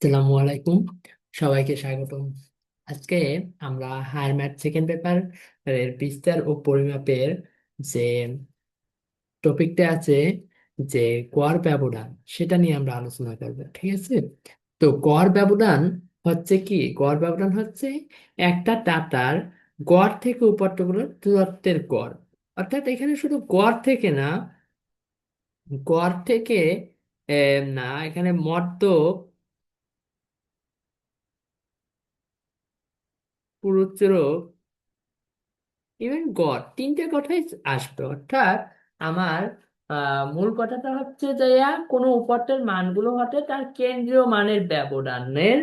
আসসালামু আলাইকুম, সবাইকে স্বাগতম। আজকে আমরা হায়ার ম্যাথ সেকেন্ড পেপার এর বিস্তার ও পরিমাপের যে টপিকটা আছে, যে গড় ব্যবধান, সেটা নিয়ে আমরা আলোচনা করব। ঠিক আছে? তো গড় ব্যবধান হচ্ছে কি? গড় ব্যবধান হচ্ছে একটা ডাটার গড় থেকে উপাত্তগুলোর দূরত্বের গড়। অর্থাৎ এখানে শুধু গড় থেকে না, গড় থেকে না, এখানে মধ্য, পুরুত্তরক, ইভেন গড়, তিনটে কথাই আসবে। অর্থাৎ আমার মূল কথাটা হচ্ছে যে কোনো উপাত্তের মানগুলো হতে তার কেন্দ্রীয় মানের ব্যবধানের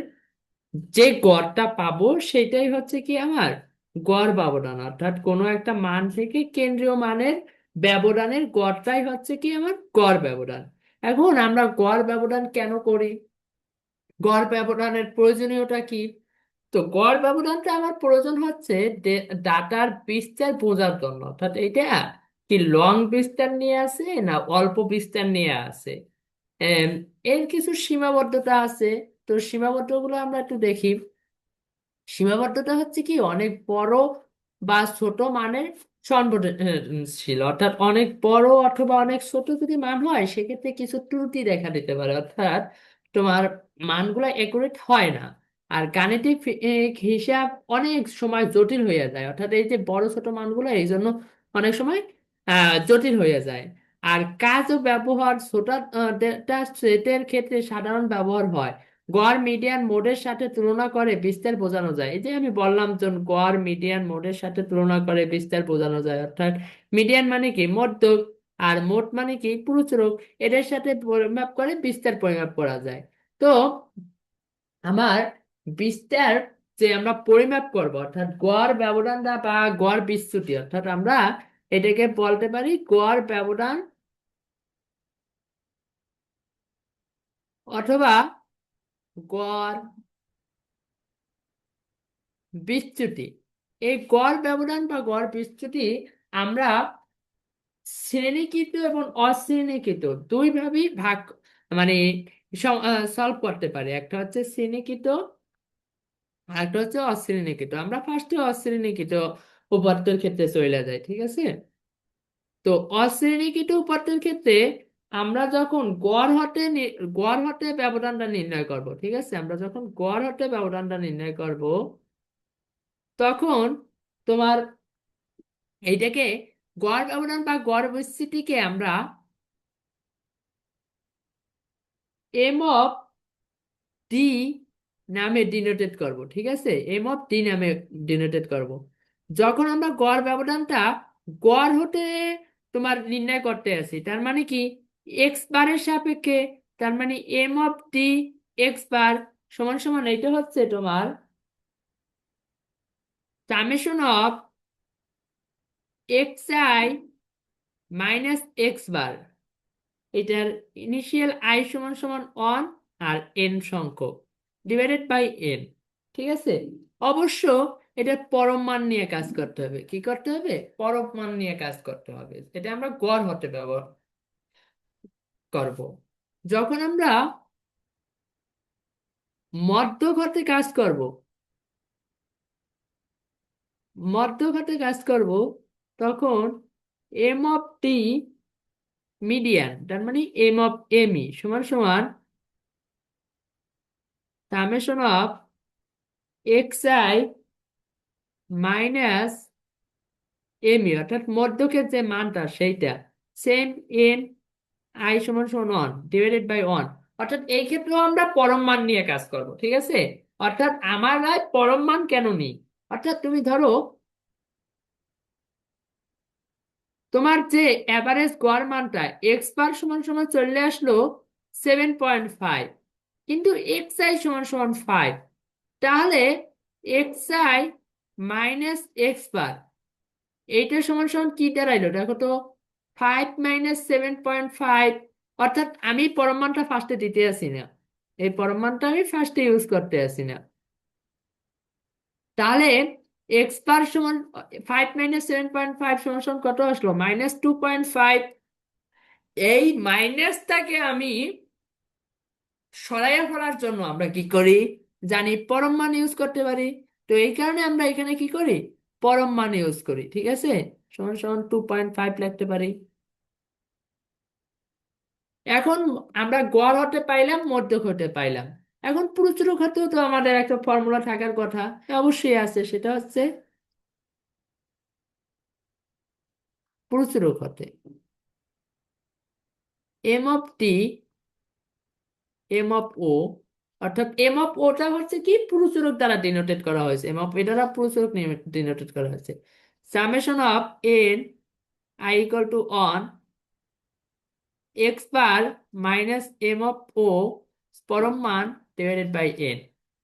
যে গড়টা পাবো সেটাই হচ্ছে কি আমার গড় ব্যবধান। অর্থাৎ কোনো একটা মান থেকে কেন্দ্রীয় মানের ব্যবধানের গড়টাই হচ্ছে কি আমার গড় ব্যবধান। এখন আমরা গড় ব্যবধান কেন করি? গড় ব্যবধানের প্রয়োজনীয়তা কি? তো গড় ব্যবধানটা আমার প্রয়োজন হচ্ছে ডাটার বিস্তার বোঝার জন্য। অর্থাৎ এটা কি লং বিস্তার নিয়ে আসে না অল্প বিস্তার নিয়ে আসে, এম, এর কিছু সীমাবদ্ধতা আছে। তো সীমাবদ্ধগুলো আমরা একটু দেখি। সীমাবদ্ধতা হচ্ছে কি অনেক বড় বা ছোট মানের সংবেদনশীল। অর্থাৎ অনেক বড় অথবা অনেক ছোট যদি মান হয় সেক্ষেত্রে কিছু ত্রুটি দেখা দিতে পারে। অর্থাৎ তোমার মানগুলো একুরেট হয় না। আর গাণিতিক হিসাব অনেক সময় জটিল হয়ে যায়। অর্থাৎ এই যে বড় ছোট মানগুলো এই জন্য অনেক সময় জটিল হয়ে যায়। আর কাজ ও ব্যবহার ছোট ডেটা সেটের ক্ষেত্রে সাধারণ ব্যবহার হয়। গড় মিডিয়ান মোডের সাথে তুলনা করে বিস্তার বোঝানো যায়। এই যে আমি বললাম যে গড় মিডিয়ান মোডের সাথে তুলনা করে বিস্তার বোঝানো যায়। অর্থাৎ মিডিয়ান মানে কি মধ্যক, আর মোড মানে কি পুরুষরোগ, এদের সাথে পরিমাপ করে বিস্তার পরিমাপ করা যায়। তো আমার বিস্তার যে আমরা পরিমাপ করব, অর্থাৎ গড় ব্যবধানটা বা গড় বিচ্যুতি, অর্থাৎ আমরা এটাকে বলতে পারি গড় ব্যবধান অথবা গড় বিচ্যুতি। এই গড় ব্যবধান বা গড় বিচ্যুতি আমরা শ্রেণীকৃত এবং অশ্রেণীকৃত দুই ভাবেই ভাগ, মানে সলভ করতে পারি। একটা হচ্ছে শ্রেণীকৃত আর একটা হচ্ছে অশ্রেণীকৃত। আমরা ফার্স্টে অশ্রেণীকৃত উপাত্তের ক্ষেত্রে চলে যাই। ঠিক আছে? তো অশ্রেণীকৃত উপাত্তের ক্ষেত্রে আমরা যখন গড় হতে ব্যবধানটা নির্ণয় করব। ঠিক আছে? আমরা যখন গড় হতে ব্যবধানটা নির্ণয় করব তখন তোমার এইটাকে গড় ব্যবধান বা গড় বিস্তৃতিকে আমরা এম অফ ডি নামে ডিনোটেট করব। ঠিক আছে? এম অফ ডি নামে ডিনোটেট করব। যখন আমরা গড় ব্যবধানটা গড় হতে তোমার নির্ণয় করতে আসি, তার মানে কি এক্স বারের সাপেক্ষে, তার মানে M of D X bar সমান সমান এটা হচ্ছে তোমার summation of x I minus x bar. এটার ইনিশিয়াল আই সমান সমান 1 আর এন সংখ্যক ডিভাইডেড বাই এন। ঠিক আছে? অবশ্য এটা পরম মান নিয়ে কাজ করতে হবে। কি করতে হবে? পরম মান নিয়ে কাজ করতে হবে। এটা আমরা গড় হতে ব্যবহার করব। যখন আমরা মধ্যক কাজ করব, কাজ করব, তখন এম অফ টি মিডিয়ান, তার মানে এম অফ এম ই সমান সমান summation of x I minus M E, অর্থাৎ মধ্যকের যে মানটা সেইটা সেম এন আই সমান সমান 1 ডিভাইডেড বাই 1। অর্থাৎ এই ক্ষেত্রেও আমরা পরম মান নিয়ে কাজ করব। ঠিক আছে? অর্থাৎ আমরা পরম মান কেন নিই? অর্থাৎ তুমি ধরো তোমার যে অ্যাভারেজ গড় মানটা এক্স বার সমান সমান চলে আসলো 7.5, কিন্তু এক্স আই সমান সমান 5। তাহলে x I minus x bar এইটা সমান সমান কি দাঁড়াইলো দেখো তো? 5 - 7.5। অর্থাৎ আমি পরমাণুটা ফার্স্টে দিতে আসি না, এই পরমাণুটা আমি ফার্স্টে ইউজ করতে আসি না। তাহলে এক্স বার সমান 5 - 7.5 সমান সমান কত আসলো? -2.5। এই মাইনাসটাকে আমি সরাইয়া ফেলার জন্য আমরা কি করি, জানি পরম মান ইউজ করতে পারি। তো এই কারণে আমরা এখানে কি করি, পরম মান ইউজ করি, ঠিক আছে। সমান সমান 2.5 লিখতে পারি। এখন আমরা গড় হতে পাইলাম, মধ্যক হতে পাইলাম। এখন প্রচুরক হতেও তো আমাদের একটা ফর্মুলা থাকার কথা। হ্যাঁ, অবশ্যই আছে, সেটা হচ্ছে প্রচুরক হতে M of T, M of O, অর্থাৎ এম অফ ওটা হচ্ছে কি প্রচুরক দ্বারা ডিনোটেড করা হয়েছে, এম অফ এ দ্বারা প্রচুরক ডিনোটেড করা হয়েছে। Summation of N I equal to on X bar minus M of O পরম মান ডিভাইডেড বাই এন।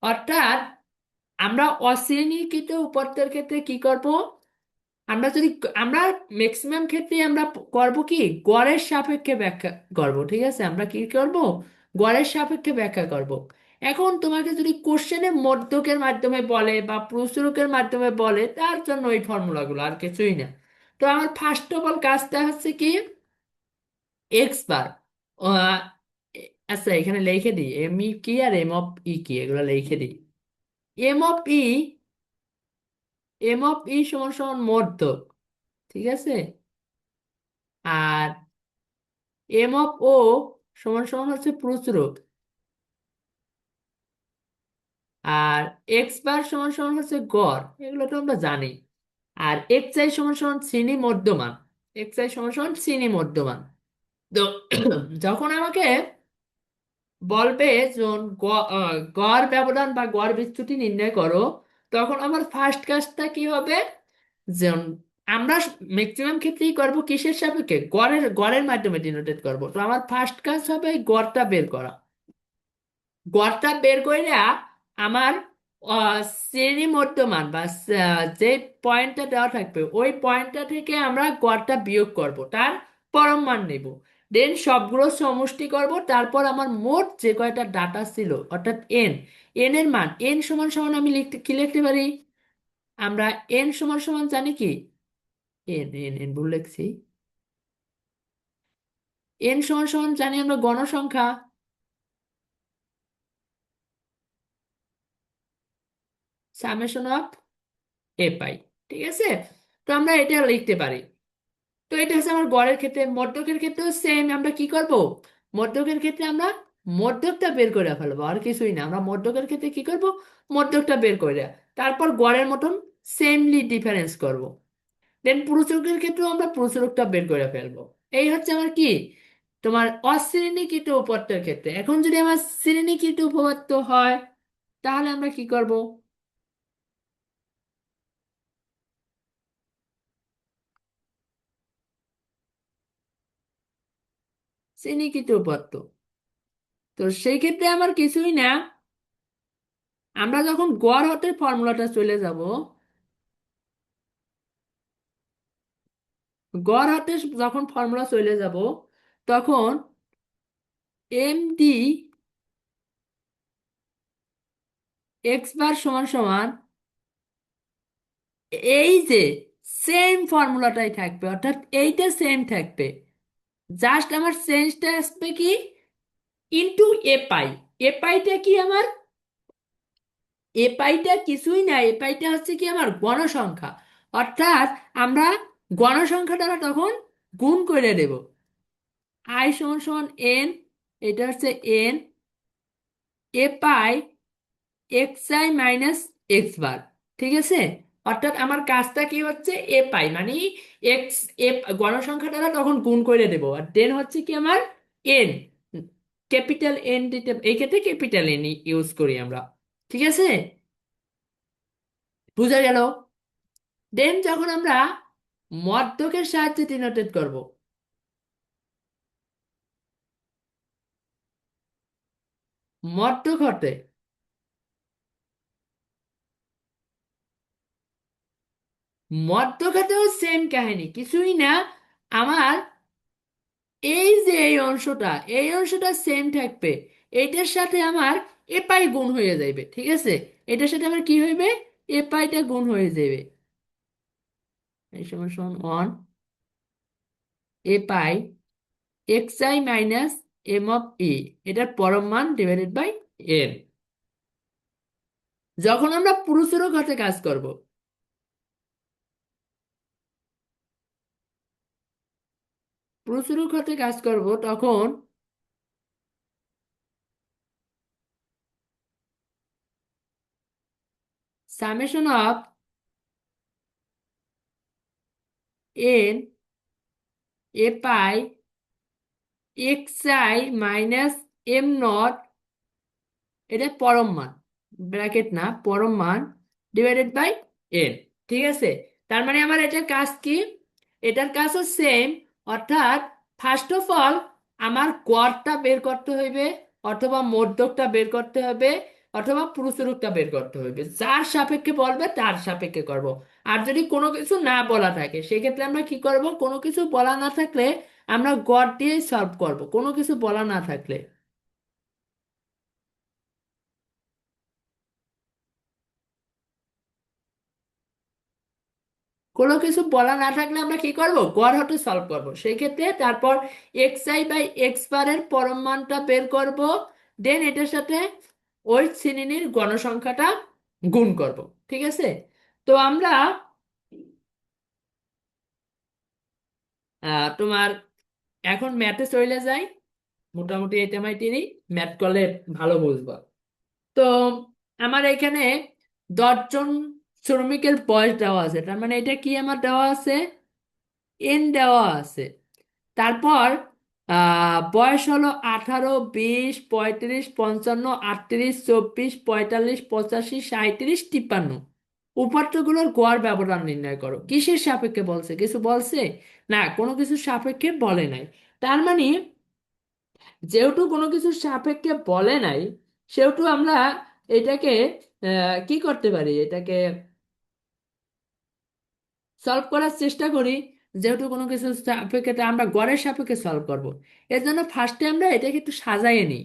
অর্থাৎ আমরা অশ্রেণীকৃত উপাত্তের ক্ষেত্রে কি করব, আমরা যদি আমরা ম্যাক্সিমাম ক্ষেত্রে আমরা করব কি, গড়ের সাপেক্ষে ব্যাখ্যা করব, ঠিক আছে। আমরা কি করব, গড়ের সাপেক্ষে ব্যাখ্যা করব। এখন তোমাকে যদি কোশ্চেনে মধ্যকের মাধ্যমে বলে বা প্রশ্নকের মাধ্যমে বলে, তার জন্য এই ফর্মুলাগুলো, আর কিছুই না। তো আমার ফার্স্ট অফ অল কাজটা হচ্ছে কি, এক্স বার, আচ্ছা এখানে লিখে দিই এম ই কি আর এম অফ ই কি, এগুলো লিখে দিই। M of E, M of E সমান সমান মধ্যক, ঠিক আছে। আর এম অফ ও সমান সমান হচ্ছে প্রচুরক। আর এক্স বার সমান সমান হচ্ছে গড়, এগুলো তো আমরা জানি। আর এক্স আই সমান সমান শ্রেণী মধ্যমান, এক্স আই সমান সমান শ্রেণী মধ্যমান। তো যখন আমাকে বলবে যখন গড় ব্যবধান বা গড় বিচ্যুতি নির্ণয় করো, তখন আমার ফার্স্ট কাজটা কি হবে, যেমন আমরা ম্যাক্সিমাম ক্ষেত্রেই করব কিসের সাপেক্ষে, গড়ের গড়ের মাধ্যমে ডিনোটেট করব। তো আমার ফার্স্ট কাজ হবে এই গড়টা বের করা। গড়টা বের কইরা আমার শ্রেণী মধ্যমান বা যে পয়েন্টটা দেওয়া থাকবে ওই পয়েন্টটা থেকে আমরা গড়টা বিয়োগ করব, তার পরম মান নেব। দেন সবগুলো সমষ্টি করব, তারপর আমার মোট যে কয়টা ডাটা ছিল অর্থাৎ এন, এন এর মান, এন সমান সমান আমি লিখতে কি লিখতে পারি, আমরা এন সমান সমান জানি কি, এন এন এন ভুল লিখছি, এন সমান সমান জানি আমরা গণসংখ্যা, সামেশন অফ এ পাই, ঠিক আছে। তো আমরা এটা লিখতে পারি। তো এটা হচ্ছে আমার গড়ের ক্ষেত্রে। মধ্যকের ক্ষেত্রেও সেম, আমরা কি করব, মধ্যকের ক্ষেত্রে আমরা মধ্যকটা বের করে ফেলবো, আর কিছুই না। আমরা মধ্যকের ক্ষেত্রে কি করব, মধ্যকটা বের করে তারপর গড়ের মতন সেমলি ডিফারেন্স করব। দেন প্রচুরকের ক্ষেত্রেও আমরা প্রচুরকটা বের করে ফেলবো। এই হচ্ছে আমার কি, তোমার অশ্রেণীকৃত উপপাদ্যের ক্ষেত্রে। এখন যদি আমার শ্রেণীকৃত উপপাদ্য হয়, তাহলে আমরা কি করব, শ্রেণীকৃত উপপাদ্য। তো সেই ক্ষেত্রে আমার কিছুই না, আমরা যখন গড় হতে ফর্মুলাটা চলে যাব, গড় হাতে যখন ফর্মুলা চলে যাব, তখন এম ডি এক্স বার সমান সমান এই যে সেম ফর্মুলাটাই থাকবে, অর্থাৎ এইটা সেম থাকবে। জাস্ট আমার চেঞ্জটা আসবে কি, ইনটু এ পাই। এ পাইটা কি আমার, এ পাইটা কিছুই না, এ পাইটা হচ্ছে কি আমার গণসংখ্যা। অর্থাৎ আমরা গণসংখ্যা দ্বারা তখন গুণ করে দেব। আই সমান সমান এন, এটা হচ্ছে এন, এ পাই x I minus x bar, ঠিক আছে। অর্থাৎ আমার কাজটা কি হচ্ছে, এ পাই মানে এক্স, এ গণসংখ্যা দ্বারা তখন গুণ করে দেবো। আর দেন হচ্ছে কি আমার এন, ক্যাপিটাল এন দিতে, এই ক্ষেত্রে ক্যাপিটাল এন ইউজ করি আমরা, ঠিক আছে। বুঝা গেল। দেন যখন আমরা মধ্যকের সাহায্যে ডিনোটেট করব, মধ্যক হতে, মধ্যখাতেও সেম কাহিনী, কিছুই না। আমার এই যে এই অংশটা, এই অংশটা সেম থাকবে, এইটার সাথে আমার এপাই গুণ হয়ে যাবে, ঠিক আছে। এটার সাথে আমার কি হইবে, এপাইটা গুণ হয়ে যাবে। এই সমান সমান ওয়ান এপাই X I minus M of E, এটার পরম মান ডিভাইডেড বাই এন। যখন আমরা পুরুষেরও ঘাতে কাজ করব, পুরুষেরও ঘাতে কাজ করব, তখন সামেশন অফ এন এ পাই x I minus am not, এটা পরম মান, ব্র্যাকেট না, পরম মান ডিভাইডেড বাই এন। ঠিক আছে, তার মানে আমার এটার কাজ কি? এটার কাজও সেম, অর্থাৎ ফার্স্ট অফ অল আমার গড়টা বের করতে হইবে, অথবা মধ্যকটা বের করতে হবে, অথবা পুরুষরূপটা বের করতে হবে। যার সাপেক্ষে বলবে তার সাপেক্ষে করব। আর যদি কোনো কিছু না বলা থাকে সেক্ষেত্রে আমরা কি করব? কোনো কিছু বলা না থাকলে আমরা গড় দিয়েই সলভ করব, কোনো কিছু বলা না থাকলে। কোনো কিছু বলা না থাকলে আমরা কি করব? গড় হতে সলভ করব। সেই ক্ষেত্রে তারপর এক্স আই বাই এক্স বারের পরম মানটা বের করব, দেন এটার সাথে ওই শ্রেণীর গণসংখ্যাটা গুণ করব। ঠিক আছে, তো আমরা তোমার এখন ম্যাথে চলে যাই। মোটামুটি এটা আমি তিনি ম্যাথ করলে ভালো বুঝবো। তো আমার এখানে 10 জন শ্রমিকের বয়স দেওয়া আছে, তার মানে এটা কি আমার দেওয়া আছে? এন দেওয়া আছে। তারপর বয়স হলো 18, 20, 25, 55, 38, 44, 45, 46, 47, উপাত্তগুলোর গড় ব্যবধান নির্ণয় করো। কিসের সাপেক্ষে বলছে? কিছু বলছে? না, কোনো কিছুর সাপেক্ষে বলে নাই। তার মানে যেহেতু কোনো কিছুর সাপেক্ষে বলে নাই, সেহেতু আমরা এটাকে কি করতে পারি? এটাকে সলভ করার চেষ্টা করি। যেহেতু কোনো কিছু সাপেক্ষে, তা আমরা গড়ের সাপেক্ষে সলভ করব। এর জন্য ফার্স্টে আমরা এটাকে একটু সাজাইয়ে নিই।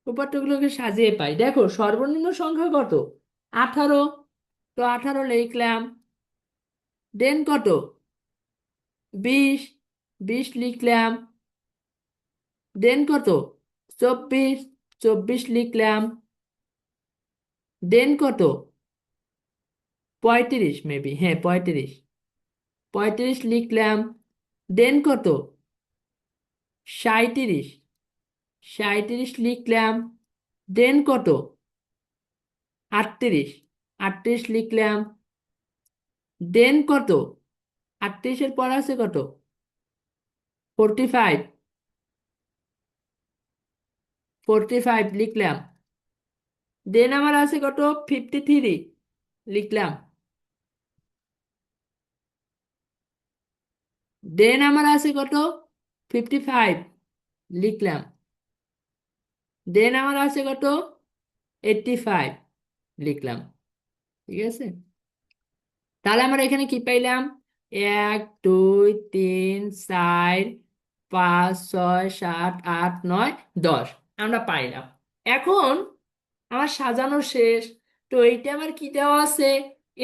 উপাত্তগুলোকে সাজিয়ে পাই। দেখো সর্বনিম্ন সংখ্যা কত? 18। তো 18 লিখলাম। দেন কত? 20, 20 লিখলাম। দেন কত? 24, 24 লিখলাম। দেন কত? 35, মেবি, হ্যাঁ 35, 35 লিখলাম। দেন কত? 37, 37 লিখলাম। দেন কত? 38, 38 লিখলাম। দেন কত? 38-এর পর আছে কত? 45, 45 লিখলাম। দেন আমার আছে কত? 53 লিখলাম। দেন আমার আছে কত? 55 লিখলাম। দেন আমার আছে কত? 85 লিখলাম। ঠিক আছে, তাহলে আমরা এখানে কি পাইলাম? 1, 2, 3, 4, 5, 6, 7, 8, 9, 10 আমরা পাইলাম। এখন আমার সাজানো শেষ। তো এইটা আমার কি দেওয়া আছে?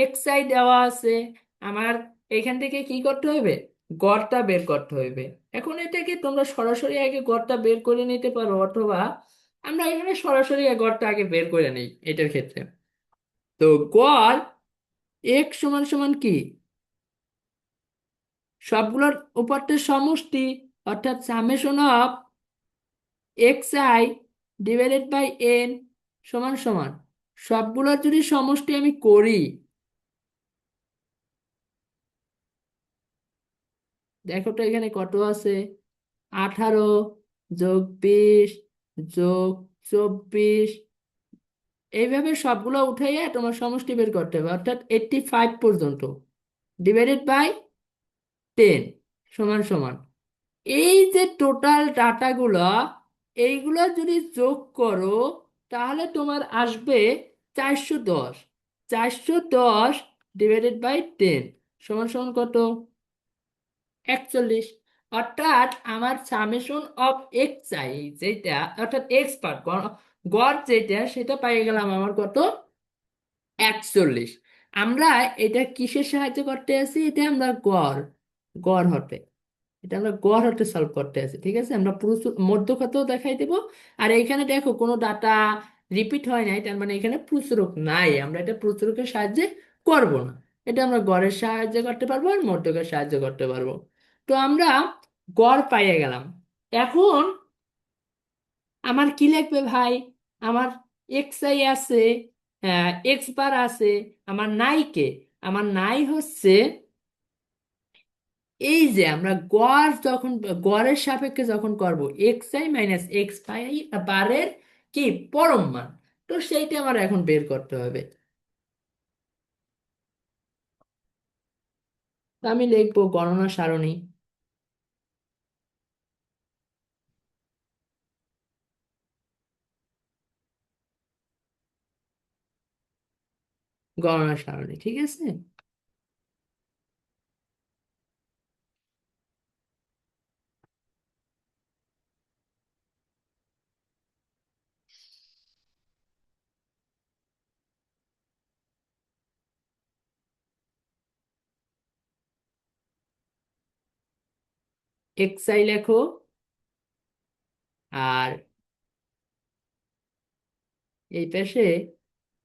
এক্স আই দেওয়া আছে। আমার এখান থেকে কি করতে হবে? গড়টা বের করতে হবে। এখন এটাকে তোমরা সরাসরি আগে গড়টা বের করে নিতে পারো, অথবা আমরা এখানে সরাসরি গড়টা আগে বের করে নিই এটার ক্ষেত্রে। তো গড় এক্স সমান সমান কি? সবগুলোর উপাত্তের সমষ্টি, অর্থাৎ summation of x i divided by n সমান সমান, সবগুলোর যদি সমষ্টি আমি করি, দেখো তো এখানে কত আছে? 18 যোগ 20 যোগ 24, এইভাবে সবগুলো উঠাইয়া তোমার সমষ্টি বের করতে হবে, অর্থাৎ 85 পর্যন্ত ডিভাইডেড বাই 10 সমান সমান। এই যে টোটাল ডাটাগুলো, এইগুলো যদি যোগ করো তাহলে তোমার আসবে 410। 410 ডিভাইডেড বাই 10 সমান সমান কত? 41। অর্থাৎ আমার সামেশন অফ এক্স আই, যেটা অর্থাৎ এক্স পার্ট, গড় যেটা সেটা পাই গেলাম আমার কত, 41। আমরা এটা কিসের সাহায্যে করতে আছি, এটা আমরা গড়, গড় হতে, এটা আমরা গড় হতে সলভ করতে আছি। ঠিক আছে, আমরা পুরো মধ্যখাতেও দেখাই দেবো। আর এইখানে দেখো কোনো ডাটা রিপিট হয় নাই, তার মানে এখানে প্রচুরক নাই, আমরা এটা প্রচুরকের সাহায্যে করব না। এটা আমরা গড়ের সাহায্যে করতে পারবো আর মধ্যকের সাহায্যে করতে পারবো। তো আমরা গড় পাইয়ে গেলাম। এখন আমার কি লাগবে ভাই, আমার এক্স আই আছে, এক্স বার আছে, আমার নাই কে, আমার নাই হচ্ছে এই যে আমরা গড় যখন, গড়ের সাপেক্ষে যখন করব এক্স আই মাইনাস এক্স পাই বারের কি পরম মান, তো সেইটা আমার এখন বের করতে হবে। তো আমি লিখবো গণনা সারণী, গণনা সারণী, ঠিক আছে। এক্স আই লেখো, আর এই পাশে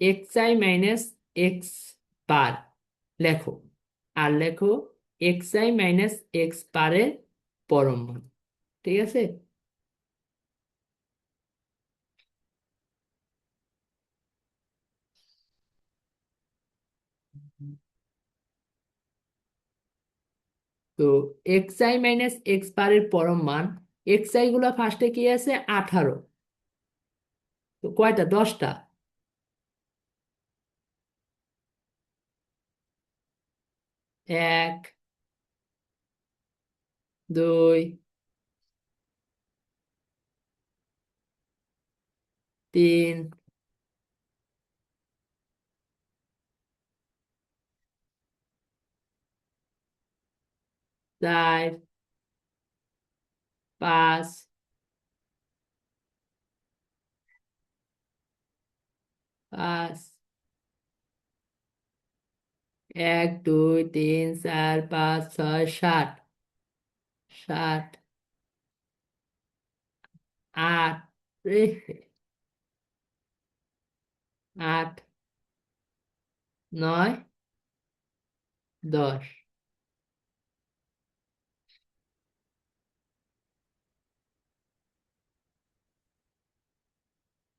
x I minus x bar লেখো, আর লেখো এক্স আই মাইনাস এক্স বারের পরম মান। ঠিক আছে, তো এক্স আই মাইনাস এক্স বারের পরম মান, এক্স আই গুলো ফার্স্টে কি আছে 18, তো কয়টা, 10টা। 1, 2, 3, 4, 5, 5, 1, 2, 3, 4, 5, 6, 7, 7, 8, 8, 9, 10।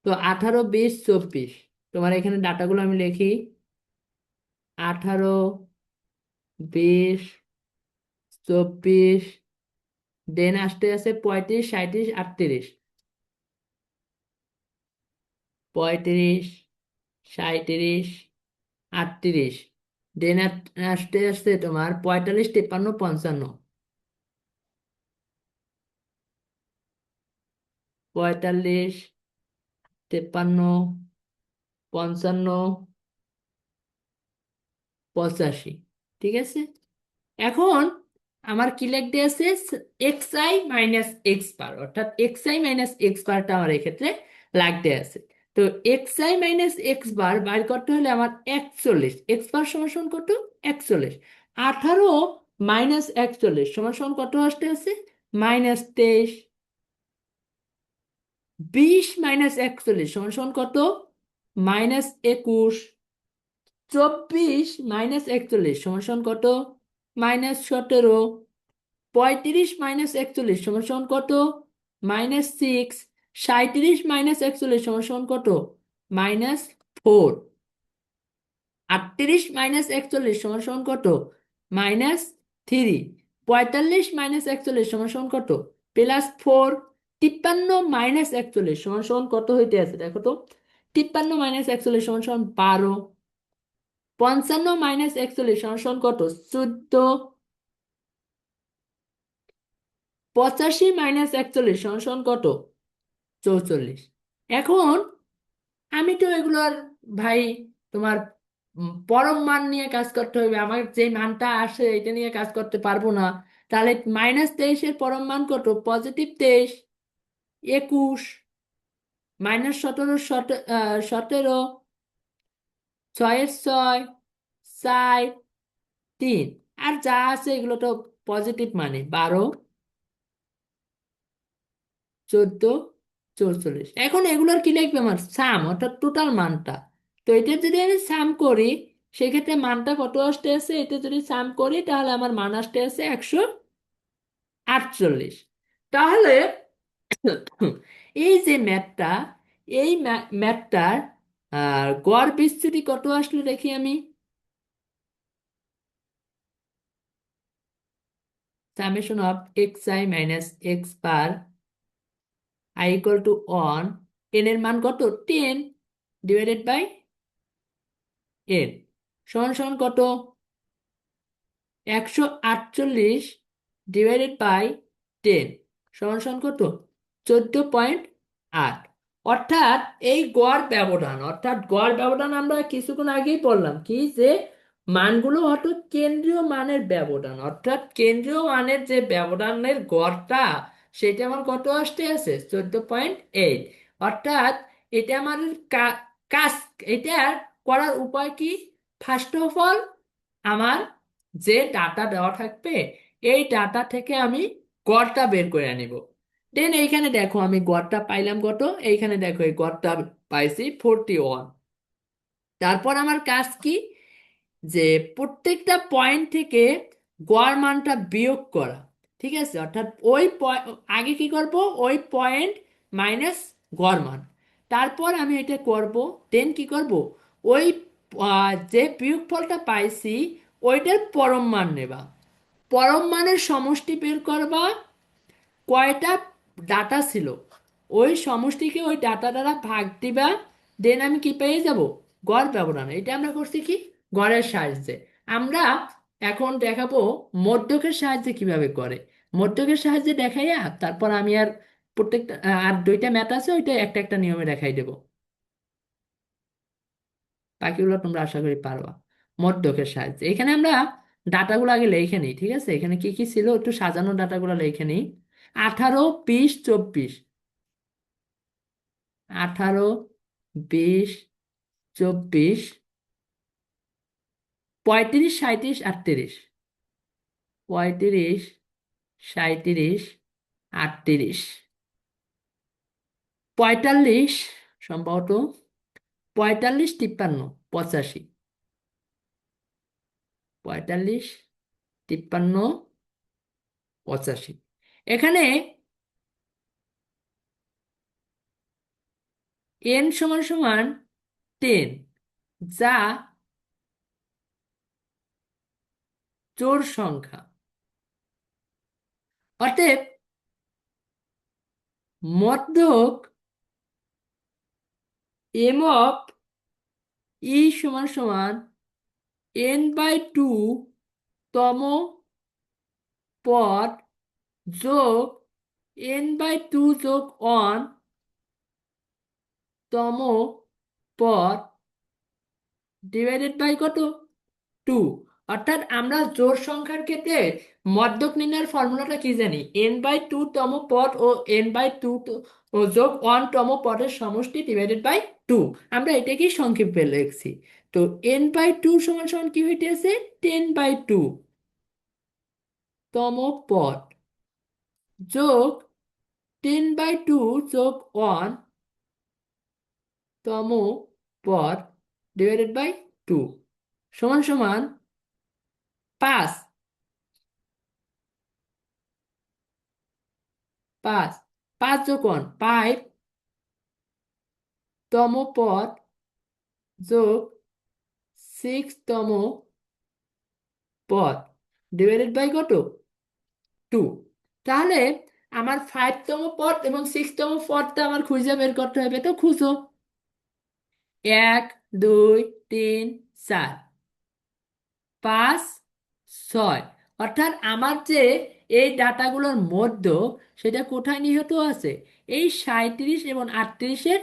তো 18, 20, 24, তোমার এখানে ডাটাগুলো আমি লিখি, 18, 20, 24, দেন আসতে আছে 35, 37, 38, 35, 37, 38, দেন আসতে আসতে তোমার 45, 53, 55, 45, 53, 55, 85। ঠিক আছে, এখন আমার কি লিখতে আছে, x I minus x bar, অর্থাৎ এক্স আই মাইনাস এক্স বারটা আমার এক্ষেত্রে লাগতে আছে। তো x I minus x bar বার করতে হলে আমার 41, এক্স বার সমান সমান কত, 41, 18 মাইনাস 41 সমান সমান কত আসতে আছে, -23, 20 মাইনাস 41 সমান সমান কত, -21, 24 মাইনাস 41 সমান সমান কত, -17, 35 মাইনাস 41 সমান সমান কত, -6, 37 মাইনাস 41 সমান সমান কত, -4, 38 মাইনাস 41 সমান সমান কত, -3, 45 মাইনাস 41 সমান সমান কত, +4, 53 মাইনাস 41 সমান সমান কত হইতে আছে দেখো তো, 53 মাইনাস 41 সমান সমান 12, 55 মাইনাস 41 সমান সমান কত, 14, 85 মাইনাস 41 সমান সমান কত, 44। এখন আমি তো এগুলোর ভাই তোমার পরম মান নিয়ে কাজ করতে হবে, আমার যে মানটা আসে এটা নিয়ে কাজ করতে পারবো না। তাহলে -23-এর পরম মান কত, +23, 21, -17, 17, 6-এর 6, 4, 3, আর যা আছে এগুলো তো পজিটিভ মানে, 12, 14, 44। এখন এগুলোর কি লিখবে, আমার সাম অর্থাৎ টোটাল মানটা। তো এটা যদি আমি সাম করি, সেক্ষেত্রে মানটা কত আসতে আছে, এটা যদি সাম করি তাহলে আমার মান আসতে আছে 148। তাহলে এই যে ম্যাথটা, এই ম্যাথটার গড় বিস্তৃতি কত আসলো দেখি আমি। Summation of x I minus x bar I equal to 1, N এর মান কত, 10, ডিভাইডেড বাই এন, সমান সমান কত, 148 ডিভাইডেড বাই 10, সমান সমান কত, 14.8। অর্থাৎ এই গড় ব্যবধান, অর্থাৎ গড় ব্যবধান আমরা কিছুক্ষণ আগেই বললাম কি, যে মানগুলো হয়তো কেন্দ্রীয় মানের ব্যবধান, অর্থাৎ কেন্দ্রীয় মানের যে ব্যবধানের গড়টা, সেটা আমার কত আসতে আছে, 14.8। অর্থাৎ এটা আমাদের কাজ, এটা করার উপায় কি, ফার্স্ট অফ অল আমার যে ডাটা দেওয়া থাকবে, এই ডাটা থেকে আমি গড়টা বের করে আনিব। দেন এইখানে দেখো আমি গড়টা পাইলাম কত, এইখানে দেখো এই গড়টা পাইছি 41। তারপর আমার কাজ কি, যে প্রত্যেকটা পয়েন্ট থেকে গড় মানটা বিয়োগ করা। ঠিক আছে, অর্থাৎ ওই আগে কি করব, ওই পয়েন্ট মাইনাস গড় মান, তারপর আমি এটা করব। দেন কি করব, ওই যে বিয়োগফলটা পাইছি ওইটার পরম মান নেবা, পরম মানের সমষ্টি বের করবা, কয়টা ডাটা ছিল ওই সমষ্টিকে ওই ডাটা দ্বারা ভাগ দিবা। দেন আমি কি পেয়ে যাব, গড় ব্যবধান। এটা আমরা করছি কি, গড়ের সাহায্যে। আমরা এখন দেখাবো মধ্যকের সাহায্যে কিভাবে করে, মধ্যকের সাহায্যে দেখাইয়া তারপর আমি আর প্রত্যেকটা আর দুইটা ম্যাথ আছে, ওইটা একটা একটা নিয়মে দেখাই দেবো। বাকিগুলো তোমরা আশা করি পারবা। মধ্যকের সাহায্যে এখানে আমরা ডাটাগুলো আগে লিখে নিই, ঠিক আছে, এখানে কি কি ছিল একটু সাজানো ডাটাগুলো লিখে নিই। 18, 20, 24, 18, 20, 24, 35, 37, 38, 35, 37, 38, 45, সম্ভবত 45, 53, 85, 45, 53, 85। এখানে এন সমান সমান 10, যা জোড় সংখ্যা। অতএব মধ্যক এম অফ ই সমান সমান n/2 তম পদ যোগ n/2 যোগ 1 তম পদ ডিভাইডেড বাই কত, 2। অর্থাৎ আমরা জোড় সংখ্যার ক্ষেত্রে মধ্যক নির্ণয়ের ফর্মুলাটা কি জানি, n/2 তম পদ ও n/2 ও যোগ 1 তম পদের সমষ্টি ডিভাইডেড বাই 2। আমরা এটাকেই সংক্ষেপে লিখছি। তো n/2 সমান সমান কি হইতেছে, 10/2 তম পদ যোগ 10/2 যোগ 1 তম পদ ডিভাইডেড বাই 2, সমান সমান 5। 5, 5 যোগ 1, 5 তম পদ যোগ 6 তম পদ ডিভাইডেড বাই কত, 2। তাহলে আমার 5 তম পদ এবং 6 তম পদটা আমার খুঁজে বের করতে হবে, তো খুঁজো। 1, 2, 3, 4, 5, 6। অর্থাৎ আমার যে এই ডাটাগুলোর মধ্যে, সেটা কোথায় নিহিত আছে, এই 37 এবং 38-এর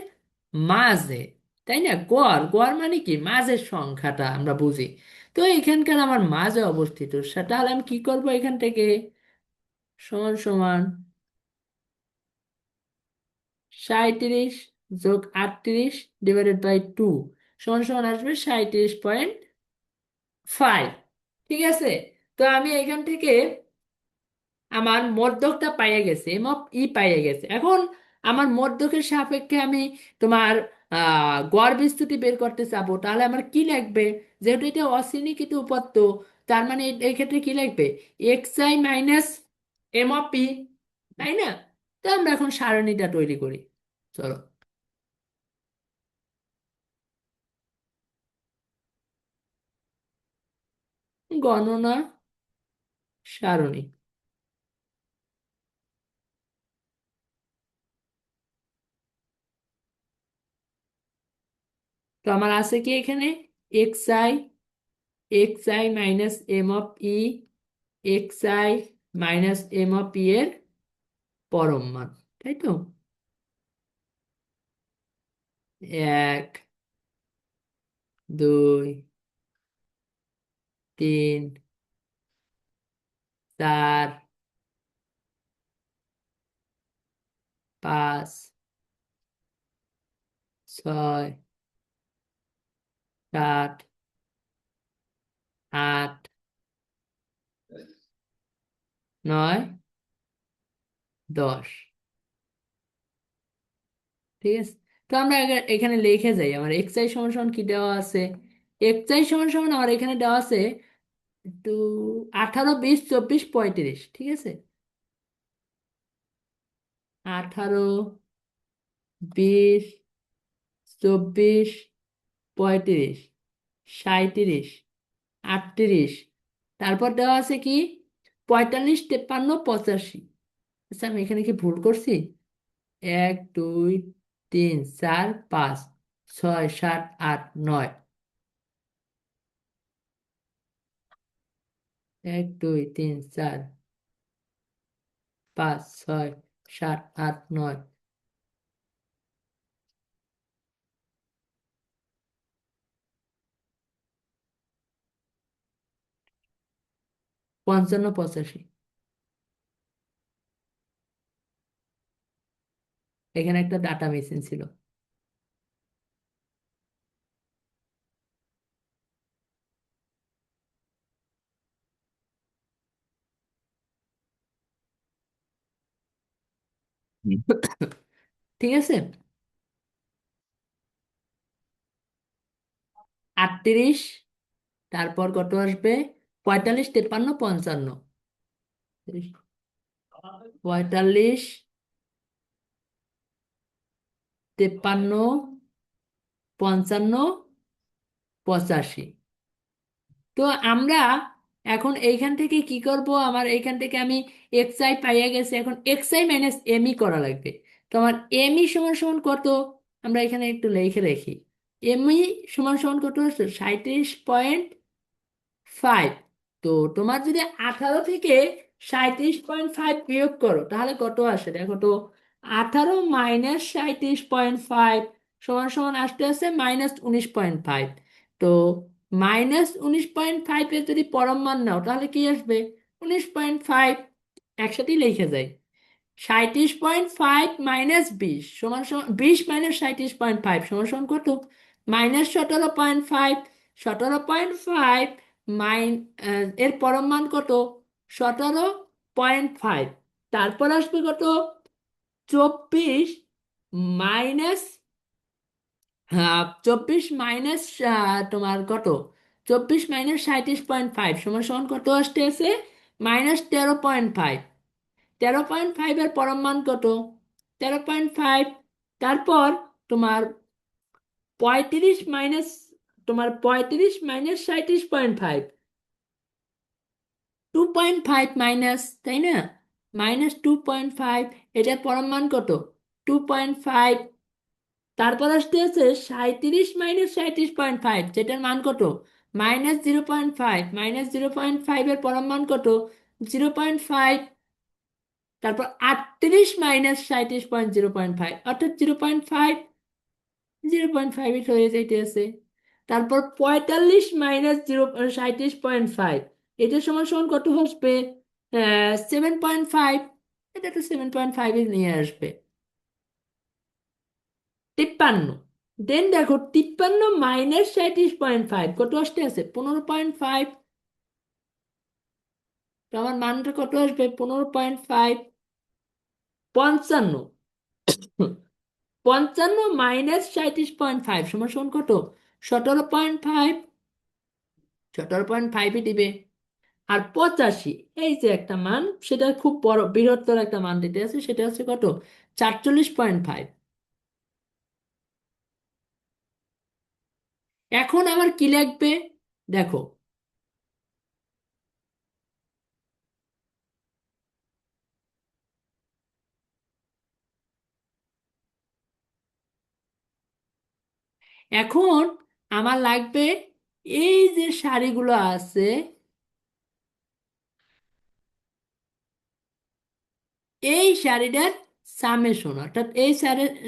মাঝে। তাই না, গড়, গড় মানে কি, মাঝের সংখ্যাটা আমরা বুঝি। তো এখানকার আমার মাঝে অবস্থিত, সেটা হলে আমি কি করব, এখান থেকে সমান সমান 37 যোগ 38/2 সমান সমান আসবে 37.5। ঠিক আছে, তো আমি এখান থেকে আমার মধ্যকটা পাইয়ে গেছে, এম অফ ই পাইয়ে গেছে। এখন আমার মধ্যকের সাপেক্ষে আমি তোমার গড় বিস্তুতি বের করতে চাবো, তাহলে আমার কি লাগবে? যেহেতু এটা অশ্রেণীকৃত উপাত্ত, তার মানে এই ক্ষেত্রে কি লাগবে? X I minus M of E, তাই না? তো আমরা এখন সারণীটা তৈরি করি, চলো। গণনা সারণী। তো আমার আছে কি এখানে? X I, X I minus M of E, X I minus M of E এর পরম মান, তাই তো? 1, 2, 3, 4, 5, 6, 7, 8, 9, 10। ঠিক আছে, তো আমরা এখানে লিখে যাই। আমার এক্স আই সমান সমান কি দেওয়া আছে? এক্স আই সমান সমান আমার এখানে দেওয়া আছে একটু 18, 20, 24, 35। ঠিক আছে, 18, 20, 24, 35, 37, 38। তারপর দেওয়া আছে কি? 45, 53, 85। আচ্ছা, আমি এখানে কি ভুল করছি? 1, 2, 3, 4, 5, 6, 7, 8, 9। 1, 2, 3, 4, 5, 6, 7, 8, 9। 55, 85। এখানে একটা ডাটা মেশিন ছিল। ঠিক আছে, 38, তারপর কত আসবে? 45, 53, 55। 45, 53, 55, 85। তো আমরা এখন এইখান থেকে কি করব? আমার এইখান থেকে আমি এক্স আই পাইয়া গেছি, এখন x I minus M E করা লাগবে। তো আমার এম ই সমান সমান কত? আমরা এখানে একটু লিখে রাখি। এম ই সমান সমান কত হচ্ছে? 37.5। তো তোমার যদি 18 থেকে 37.5 বিয়োগ করো তাহলে কত আসে দেখো তো। 18 - 37.5 সমান সমান আসতে আছে -19.5। তো -19.5 এর যদি পরম মান নাও তাহলে কি আসবে? 19.5। একসাথেই লিখে যায়। 37.5 মাইনাস 20 সমান সমান 20 মাইনাস 37.5 সমান সমান কত? -17.5। 17.5 মাইন এর পরম মান কত? 17.5। তারপর আসবে কত? 24 মাইনাস, হ্যাঁ, 24 মাইনাস তোমার কত? 24 - 37.5 সমান সমান কত আসতে আছে? -13.5। 13.5 এর পরম মান কত? 13.5। তারপর তোমার 35 মাইনাস, তোমার 35 - 37.5, 2.5 মাইনাস, তাই না? -2.5, এটার পরম মান কত? 2.5। তারপর আসতে আছে 37 - 37.5, যেটার মান কত? -0.5। -0.5 এর পরম মান কত? 0.5। তারপর 38 - 37.0.5, অর্থাৎ 0.5। 0.5 হয়ে যাইতে আছে। তারপর 45 - 37.5, এটা সমান সমান কত আসবে? 7.5। এটা তো 7.5 নিয়ে আসবে। 53। দেন দেখো 53 - 37.5 কত আসতে আছে? 15.5। তো আমার মানটা কত আসবে? 15.5। 55। 55 - 37.5 সমান সমান কত? 17.5। 17.5ই দিবে। আর 85, এই যে একটা মান, সেটা খুব বড় বৃহত্তর একটা মান দিতে আছে, সেটা হচ্ছে কত? 43.5। এখন আমার কি লাগবে? দেখো, এখন আমার লাগবে এই যে সারিগুলো আছে, এই শাড়িটার সামেশন, অর্থাৎ এই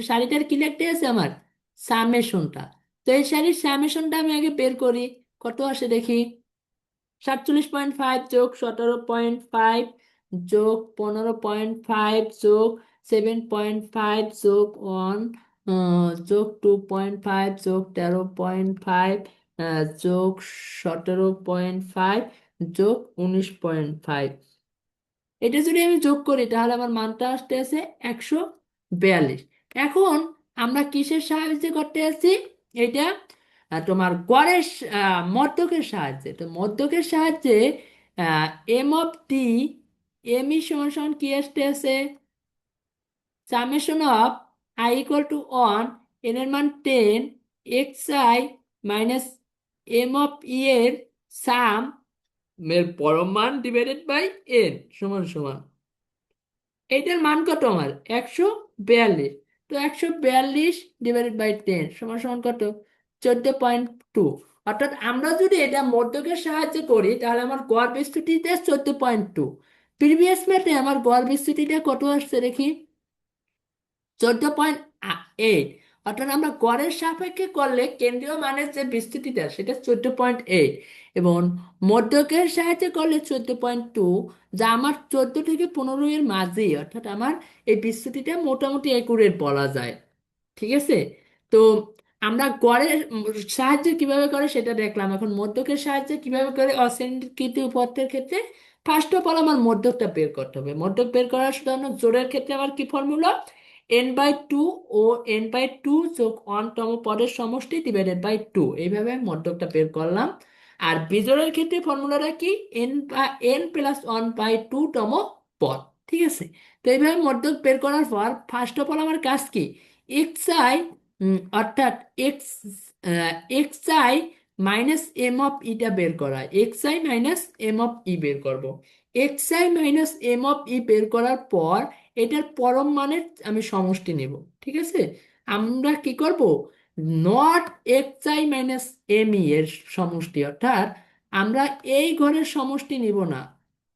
শাড়িটার কি লিখতে আছে আমার? সামেশনটা। তো এই শাড়ির সামেশনটা আমি আগে বের করি। কত আসে দেখি। 47.5 যোগ 17.5 যোগ 15.5 যোগ 7.5 যোগ 1 যোগ 2.5 যোগ 13.5 যোগ 17.5 যোগ 19.5। এটা যদি আমি যোগ করি তাহলে আমার মানটা আসতে আছে 142। এখন আমরা কিসের সাহায্যে করতে আছি এটা? তোমার গড়ের মধ্যকের সাহায্যে। তো মধ্যকের সাহায্যে M of T, M E সমান সমান কি আসতে আছে? Summation of I equal to 1, N এর মান 10, X I minus M of E এর সাম এর পরম মান ডিভাইডেড বাই এন সমান সমান, এইটার মান কত আমার? 142। তো 142 ডিভাইডেড বাই 10 সমান সমান কত? 14.2। অর্থাৎ আমরা যদি এটা মধ্যকের সাহায্যে করি তাহলে আমার গড় বিস্তৃতিতে 14.2। প্রিভিয়াস ম্যাথে আমার গড় বিস্তৃতিটা কত আসছে দেখি? 14.8। অর্থাৎ আমরা গড়ের সাপেক্ষে করলে কেন্দ্রীয় মানের যে বিস্তৃতিটা সেটা 14.8, এবং মধ্যকের সাহায্যে করলে 14.2, যা আমার 14 থেকে 15 এর মাঝেই, অর্থাৎ আমার এই বিস্তৃতিটা মোটামুটি একুরেট বলা যায়। ঠিক আছে। তো আমরা গড়ের সাহায্যে কিভাবে করে সেটা দেখলাম। এখন মধ্যকের সাহায্যে কিভাবে করে অশ্রেণীকৃত উপপাদ্যের ক্ষেত্রে ফার্স্ট অফ অল আমার মধ্যকটা বের করতে হবে। মধ্যক বের করার জন্য জোড়ের ক্ষেত্রে আমার কি ফর্মুলা? n/2 ও n/2 যোগ 1তম পদের সমষ্টি ডিভাইডেড বাই 2, এইভাবে আমি মধ্যকটা বের করলাম। আর বিজোড়ের ক্ষেত্রে ফর্মুলাটা কি? n+1/2তম পদ। ঠিক আছে। তো এইভাবে মধ্যক বের করার পর ফার্স্ট অফ অল আমার কাজ কি? এক্স আই, অর্থাৎ X X I minus M of ইটা বের করা। X I minus M of E বের করব। X I minus M of E বের করার পর এটার পরম মানের আমি সমষ্টি নেব। ঠিক আছে। আমরা কি করব? নট x I minus M E এর সমষ্টি, অর্থাৎ আমরা এই ঘরের সমষ্টি নিব না।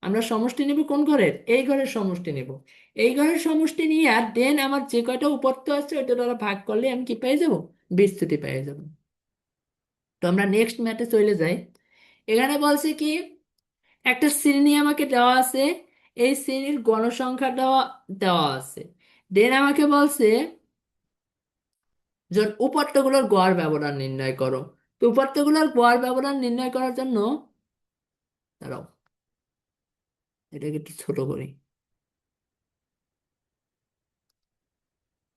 আমরা সমষ্টি নেব কোন ঘরের? এই ঘরের সমষ্টি নেব। এই ঘরের সমষ্টি নিয়ে আর দেন আমার যে কয়টা উপাত্ত আছে ওইটা দ্বারা ভাগ করলে আমি কি পেয়ে যাব? বিস্তৃতি পেয়ে যাব। তো আমরা নেক্সট ম্যাথে চলে যাই। এখানে বলছে কি, একটা শ্রেণী আমাকে দেওয়া আছে, এই শ্রেণীর গণসংখ্যা দেওয়া দেওয়া আছে। দেন আমাকে বলছে যে উপাত্তগুলোর গড় ব্যবধান নির্ণয় করো। তো উপাত্তগুলোর গড় ব্যবধান নির্ণয় করার জন্য, দাঁড়াও এটাকে একটু ছোট করি।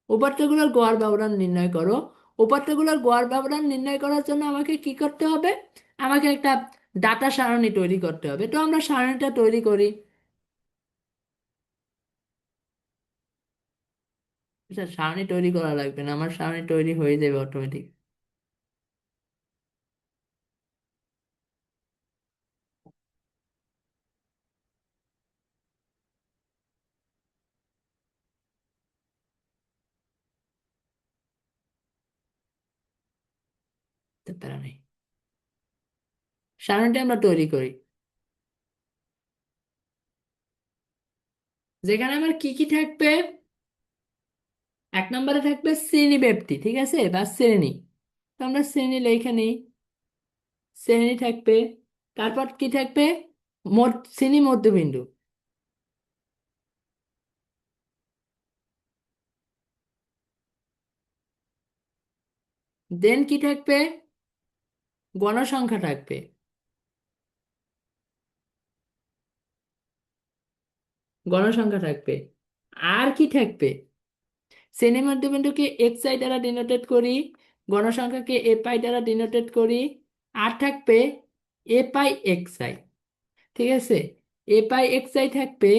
উপাত্তগুলোর গড় ব্যবধান নির্ণয় করো। উপাত্তগুলোর গড় ব্যবধান নির্ণয় করার জন্য আমাকে কি করতে হবে? আমাকে একটা ডাটা সারণী তৈরি করতে হবে। তো আমরা সারণীটা তৈরি করি। আচ্ছা, সারণী তৈরি করা লাগবে না, আমার সারণী তৈরি হয়ে যাবে অটোমেটিক। প্যারা নেই, সারণীটা আমরা তৈরি করি। যেখানে আমার কি কি থাকবে? এক নম্বরে থাকবে শ্রেণী ব্যাপ্তি, ঠিক আছে, বা শ্রেণী। তো আমরা শ্রেণী লিখে নিই। শ্রেণী থাকবে। তারপর কি থাকবে? শ্রেণী মধ্যবিন্দু। দেন কি থাকবে? গণসংখ্যা থাকবে। গণসংখ্যা থাকবে। আর কি থাকবে? শ্রেণী মধ্যবিন্দুকে এক্স আই দ্বারা ডিনোটেড করি, গণসংখ্যাকে এ পাই দ্বারা ডিনোটেড করি। আর থাকবে এ পাই এক্স আই। ঠিক আছে, এ পাই এক্স আই থাকবে।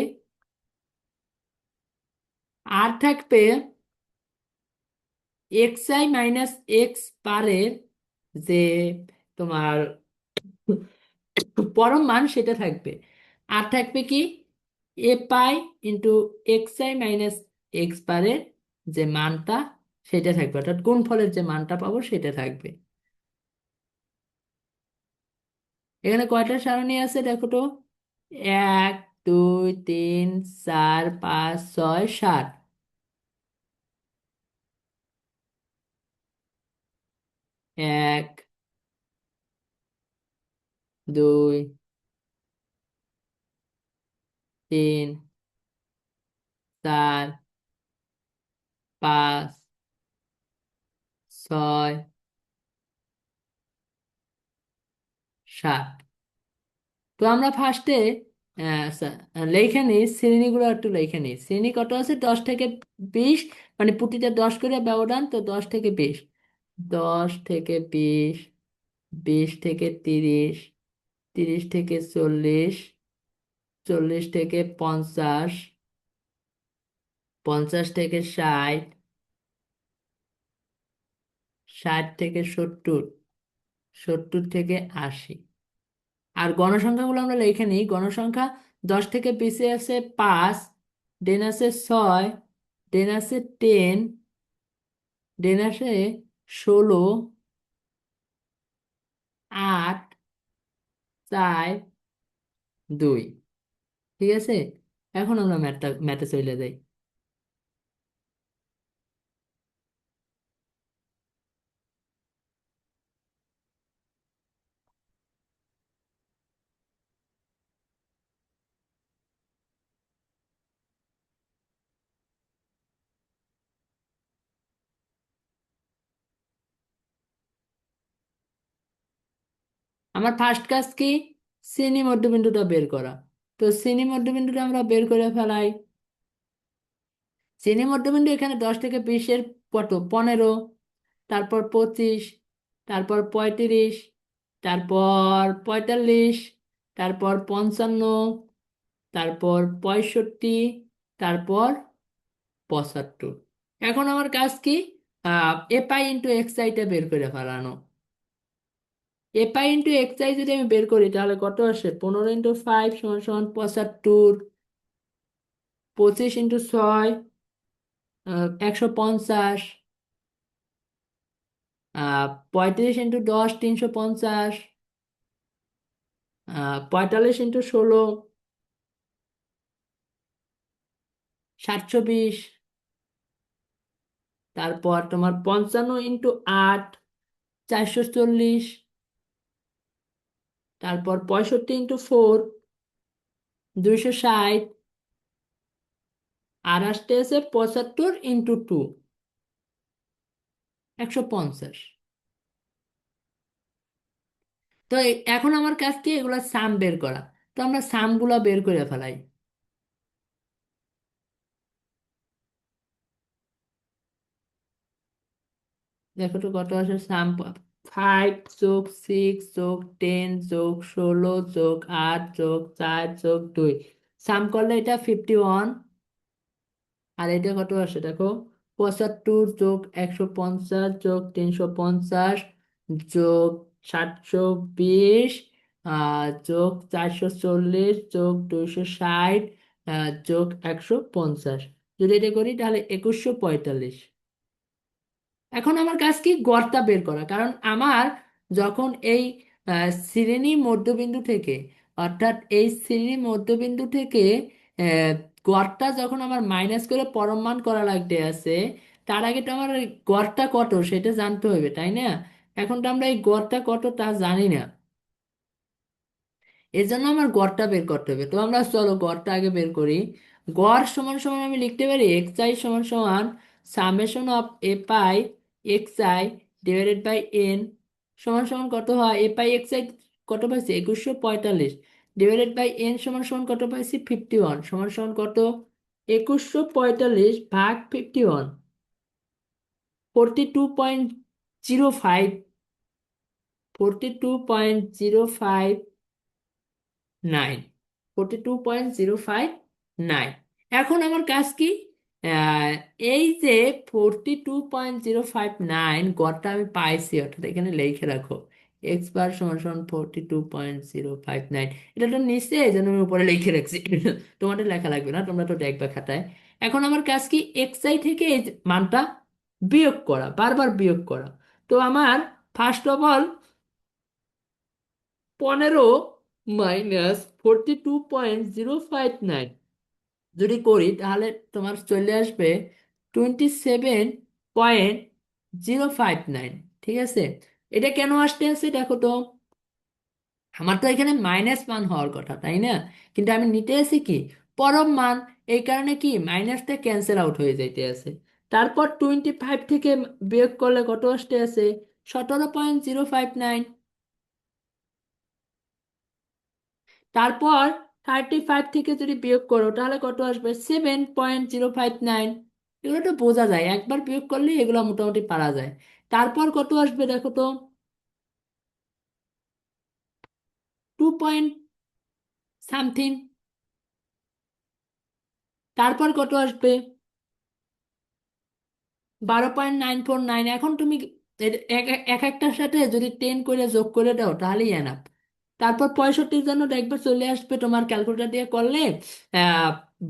আর থাকবে এক্স আই মাইনাস এক্স পারের যে তোমার পরম মান সেটা থাকবে। আর থাকবে কি? এ পাই into X I minus X বারের যে মানটা সেটা থাকবে, অর্থাৎ গুণফলের যে মানটা পাবো সেটা থাকবে। এখানে কয়টা সারণী আছে দেখো তো। 1 2 3 4 5 6 7। 1 2 3 4 5 6 7। তো আমরা ফার্স্টে লেখে নিই শ্রেণীগুলো, একটু লেখে নিই। শ্রেণী কত আছে? 10 থেকে 20, মানে প্রতিটা 10 করে ব্যবধান, তো 10 থেকে 20। 10 থেকে 20, 20 থেকে 30, 30 থেকে 40, 40 থেকে 50, 50 থেকে 60, 60 থেকে 70, 70 থেকে 80। আর গণসংখ্যাগুলো আমরা লিখে নিই। গণসংখ্যা 10 থেকে 20 আছে 5, দেন আছে 6, দেন আছে 10, দেন আছে 16, 8, 4, 2। ঠিক আছে, এখন আমরা ম্যাথটা ম্যাথে চলে যাই। আমার ফার্স্ট কাজ কি? শ্রেণী মধ্যবিন্দুটা বের করা। তো শ্রেণী মধ্যবিন্দুটা আমরা বের করে ফেলাই। শ্রেণী মধ্যবিন্দু এখানে 10 থেকে 20-এর কত? 15, তারপর 25, তারপর 35, তারপর 45, তারপর 55, তারপর 65, তারপর 75। এখন আমার কাজ কি? এ পাই ইন্টু এক্স আইটা বের করে ফেলানো। এ পাই ইন্টু এক্স আই যদি আমি বের করি তাহলে কত আসে? 15 × 5 সমান সমান 75, 25 × 6 150, 35 × 10 350, 45 × 16 720, তারপর তোমার 55 × 8 440, তারপর 65 × 4 260, আর আসতে আছে 75 × 2 150। তো এখন আমার কাছ থেকে এগুলো সাম বের করা। তো আমরা সামগুলো বের করে ফেলাই। দেখো তো কত আছে সাম। 5 + 6 + 10 + 16 + 8 + 4 + 2 সাম করলে এটা 51। আর এটা কত আসে দেখো? 75 + 150 + 350 + 720 + 440 + 260 + 150। যদি এটা করি তাহলে 2145। এখন আমার কাজ কি? গড়টা বের করা। কারণ আমার যখন এই শ্রেণী মধ্যবিন্দু থেকে, অর্থাৎ এই শ্রেণী মধ্যবিন্দু থেকে আহ, গড়টা যখন আমার মাইনাস করে পরম মান করা লাগতে আছে, তার আগে তো আমার এই গড়টা কত সেটা জানতে হবে, তাই না? এখন তো আমরা এই গড়টা কত তা জানি না। এর জন্য আমার গড়টা বের করতে হবে। তো আমরা চলো গড়টা আগে বের করি। গড় সমান সমান আমি লিখতে পারি এক্স আই সমান সমান summation of a pi x i divided by n সমান সমান কত হয়? এ পাই এক্স আই কত পাইছি? 2145 ডিভাইডেড বাই এন সমান সমান কত পাইছি? 51 সমান সমান কত? 2145 ভাগ 51, 42.05, 42.059, 42.059। এখন আমার কাজ কি? আহ, এই যে 42.059 গড়টা আমি পাইছি, অর্থাৎ এখানে লিখে রাখো এক্স বার সমান সমান 42.059। এটা তো নিচে এই জন্য আমি উপরে লিখে রাখছি। তোমাদের লেখা লাগবে না, তোমরা তো দেখবে খাতায়। এখন আমার কাজ কি? এক্স আই থেকে এই যে মানটা বিয়োগ করা, বারবার বিয়োগ করা। তো আমার ফার্স্ট অফ অল 15 - 42.059 যদি করি তাহলে তোমার চলে আসবে 27.059। ঠিক আছে, এটা কেন আসতে আছে দেখো তো। আমার তো এখানে মাইনাস মান হওয়ার কথা, তাই না? কিন্তু আমি নিতে আছি কি পরম মান, এই কারণে কি মাইনাসটা ক্যান্সেল আউট হয়ে যাইতে আছে। তারপর 25 থেকে বিয়োগ করলে কত আসতে আছে? 17.059। তারপর 35 থেকে যদি বিয়োগ করো তাহলে কত আসবে? 7.059। এগুলো তো বোঝা যায়, একবার বিয়োগ করলে এগুলো মোটামুটি পারা যায়। তারপর কত আসবে দেখো তো? 2 পয়েন্ট সামথিং। তারপর কত আসবে? 12.949। এখন তুমি এক এক একটার সাথে যদি 10 করে যোগ করে দাও তাহলেই এনাফ। তারপর 65 জন্য একবার চলে আসবে তোমার ক্যালকুলেটর দিয়ে করলে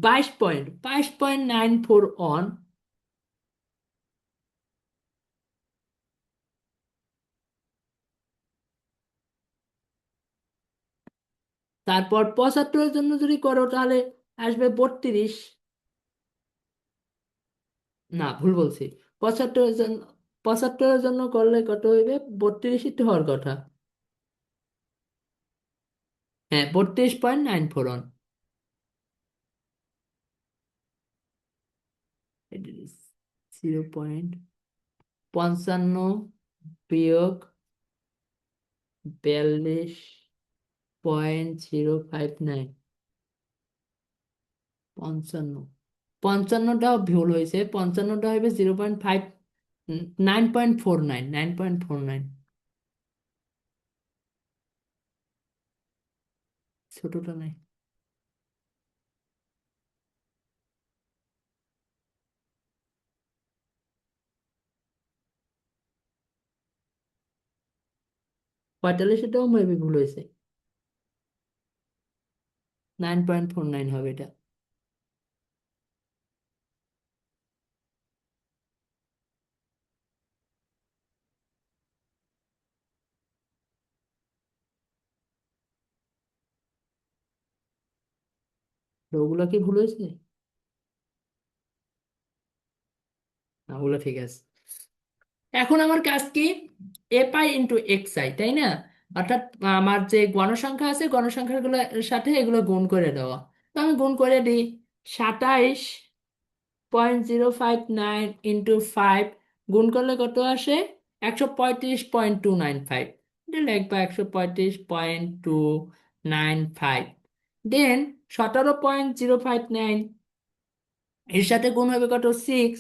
22.941। তারপর 75-এর জন্য যদি করো তাহলে আসবে 32। না, ভুল বলছি। 75-এর জন্য, 75-এর জন্য করলে কত হইবে? 32ই তো হওয়ার কথা। হ্যাঁ, 32.941। 0.52 - 42.059। 55, 55টাও ভুল হয়েছে। 55টা হবে 0.5, 9.49, 9.49। ছোটটা নাই। পঁয়তাল্লিশটাও মেবি ভুল হয়েছে। 9.49 হবে এটা। তো ওগুলা কি ভুল হয়েছে? না, ওগুলো ঠিক আছে। এখন আমার কাজ কি? এ পাই ইন্টু এক্স আই, তাই না? অর্থাৎ আমার যে গণসংখ্যা আছে গণসংখ্যাগুলোর সাথে এগুলো গুণ করে দেওয়া। তো আমি গুণ করে দিই। 27.059 × 5 গুণ করলে কত আসে? 135.295। এটা লিখবা 135.295। দেন 17.059 এর সাথে গুণ হবে কত? 6।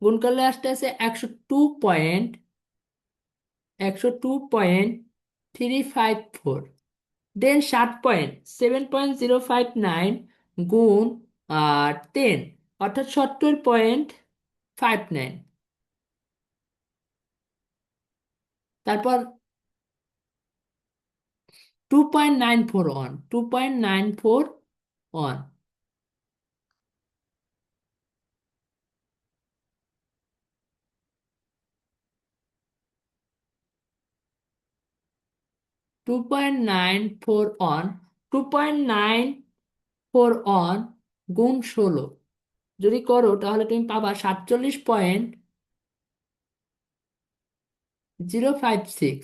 গুণ করলে আসতে আছে 102.354। দেন 7.7.059 গুণ 10, অর্থাৎ 70.59। তারপর 2.941, 2.941। 2.941, 2.941 গুণ 16 যদি করো তাহলে তুমি পাবা 47.056।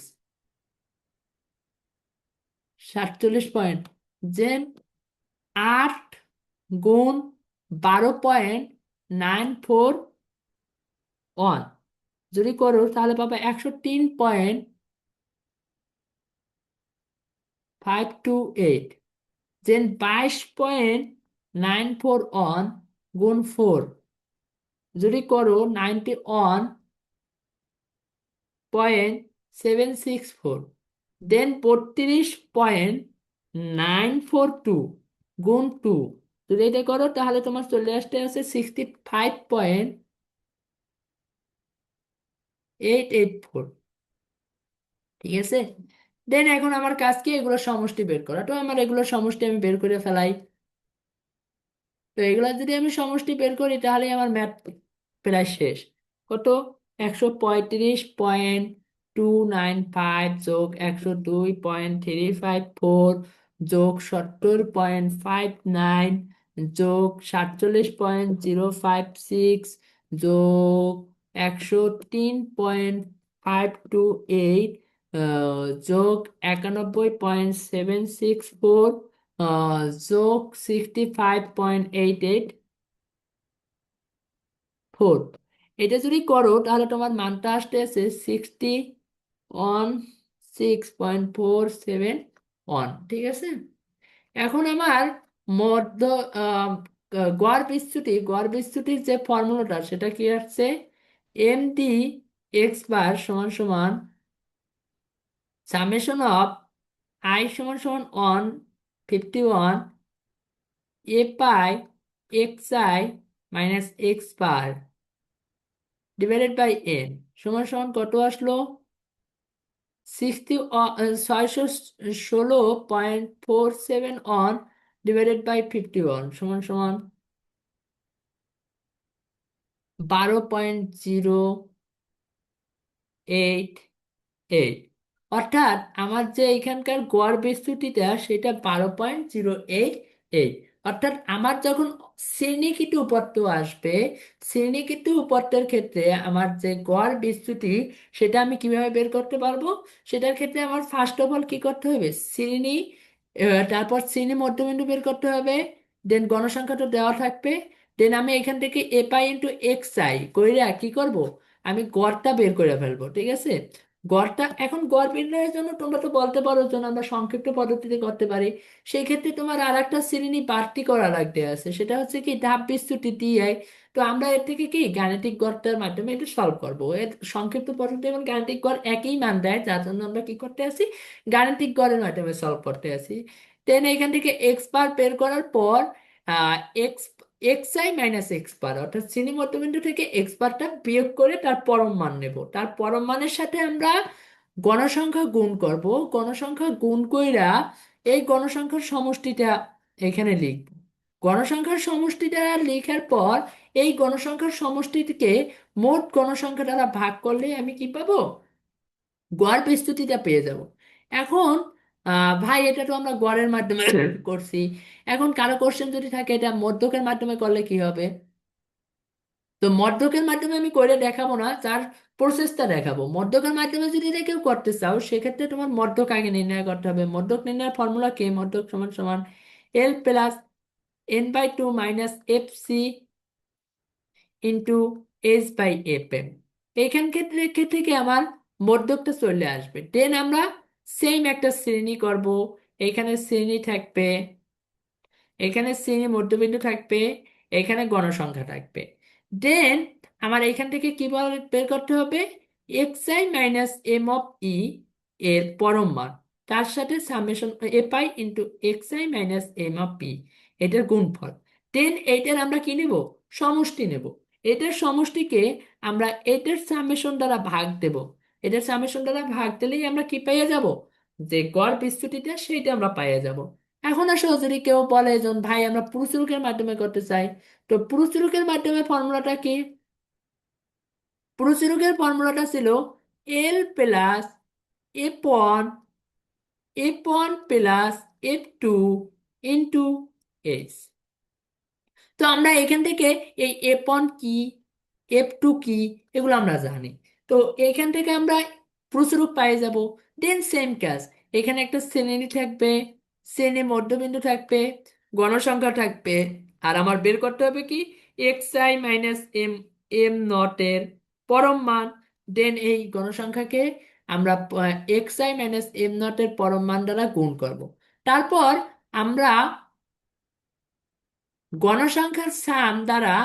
47 যে 8 গুণ 12.941 যদি করো তাহলে পাবে 103.528, দেন 22.94 গুণ 4, যদি করো 91.764, দেন 32.942 গুণ 2, যদি এটা করো তাহলে তোমার চলে আসতে আছে 65.884। ঠিক আছে, দেন এখন আমার কাজ কি, এগুলো সমষ্টি বের করা। তো আমার এগুলো সমষ্টি আমি বের করে ফেলাই। তো এগুলা যদি আমি সমষ্টি বের করি তাহলে আমার ম্যাথ প্রায় শেষ। কত? 135.295 যোগ 102.354 যোগ 70.59 যোগ 47.056 যোগ 103.528 যোগ 91.764 যোগ 65.884। এটা যদি করো তাহলে তোমার মানটা আসতে আছে 61.6.471। ঠিক আছে, এখন আমার মধ্য আহ, গড় বিচ্যুতির যে ফর্মুলাটা সেটা কি আসছে, MD(x) সমান সমান সামেশন অফ I সমান সমান 151 a pi xi minus x bar divided by n সমান সমান কত আসলো, 616.471 ডিভাইডেড বাই 51 সমান সমান 12.088। অর্থাৎ আমার যে এখানকার গড় বিস্তৃতিটা সেটা 12.088। অর্থাৎ আমার যখন শ্রেণীকৃত উপাত্ত আসবে, শ্রেণীকৃত উপাত্তের ক্ষেত্রে আমার যে গড় বিস্তৃতি সেটা আমি কিভাবে বের করতে পারবো। সেটার ক্ষেত্রে আমার ফার্স্ট অফ অল কি করতে হবে, শ্রেণী, তারপর শ্রেণী মধ্যবিন্দু বের করতে হবে, দেন গণসংখ্যাটা দেওয়া থাকবে, দেন আমি এখান থেকে এ পাই ইন্টু এক্স আই কইরা কি করব, আমি গড়টা বের করে ফেলবো। ঠিক আছে, গড়টা এখন গড় নির্ণয়ের জন্য তোমরা তো বলতে পারো যেন আমরা সংক্ষিপ্ত পদ্ধতিতে করতে পারি। সেই ক্ষেত্রে তোমার আর একটা শ্রেণী বাড়তি করা লাগতে আছে, সেটা হচ্ছে কি ধাপ বিস্তৃতি DI। তো আমরা এর থেকে কি গাণিতিক গড়টার মাধ্যমে এটা সলভ করবো। এর সংক্ষিপ্ত পদ্ধতি এবং গাণিতিক গড় একই মান দেয়, যার জন্য আমরা কি করতে আছি, গাণিতিক গড়ের মাধ্যমে সলভ করতে আছি। দেন এখান থেকে এক্স বার বের করার পর X X I minus x bar, অর্থাৎ শ্রেণী মধ্যবিন্দু থেকে এক্স বারটা বিয়োগ করে তার পরম মান নেব, তার পরম মানের সাথে আমরা গণসংখ্যা গুণ করব। গণসংখ্যা গুণ কইরা এই গণসংখ্যার সমষ্টিটা এখানে লিখব। গণসংখ্যার সমষ্টিটা লেখার পর এই গণসংখ্যার সমষ্টিকে মোট সংখ্যা দ্বারা ভাগ করলে আমি কি পাবো, গড় বিস্তৃতিটা পেয়ে যাব। এখন ভাই এটা তো আমরা গড়ের মাধ্যমে করছি, এখন কারো কোশ্চেন যদি থাকে এটা মধ্যকের মাধ্যমে করলে কি হবে। তো মদ্যকের মাধ্যমে আমি করে দেখাবো না, তার প্রসেসটা দেখাবো। মদ্যকের মাধ্যমে যদি এটা কেউ করতে চাও সেক্ষেত্রে তোমার মদ্যক আগে নির্ণয় করতে হবে। মদ্যক নির্ণয়ের ফর্মুলা কি, মদ্যক সমান সমান L+N/2 minus FC into H/FM। এইখান ক্ষেত্রে থেকে আমার মদ্যকটা চলে আসবে। দেন আমরা সেম একটা শ্রেণী করব, এখানে শ্রেণী থাকবে, এখানে শ্রেণী মধ্যবিন্দু থাকবে, এখানে গণসংখ্যা থাকবে। দেন আমার এখান থেকে কি বের করতে হবে, X I minus M of E এর পরম মান, তার সাথে সামেশন এ পাই into X I minus M of E এটার গুণফল। দেন এইটার আমরা কি নেব, সমষ্টি নেব। এটার সমষ্টিকে আমরা এটার সামেশন দ্বারা ভাগ দেব। এটার সামেশন দ্বারা ভাগ দিলেই আমরা কি পেয়ে যাব, যে গড় বিস্তৃতিটা সেইটা আমরা পাইয়ে যাব। এখন আসো যদি কেউ বলে যে ভাই আমরা পুরুষরূপের মাধ্যমে করতে চাই, তো পুরুষরূপের মাধ্যমে ফর্মুলাটা কি, পুরুষরূপের ফর্মুলাটা ছিল L+F1 plus F2 into H. তো আমরা এখান থেকে এই F1 কি, F2 কি, এগুলো আমরা জানি। তো এখান থেকে আমরা প্রচুরক পেয়ে যাব। দেন সেম কাজ, এখানে একটা শ্রেণী থাকবে, শ্রেণী মধ্যবিন্দু থাকবে, গণসংখ্যা থাকবে, আর আমার বের করতে হবে কি, X I minus M M naught এর পরম মান। দেন এই গণসংখ্যাকে আমরা xi - m0 এর পরম মান দ্বারা গুণ করব। তারপর আমরা গণসংখ্যার সাম দ্বারা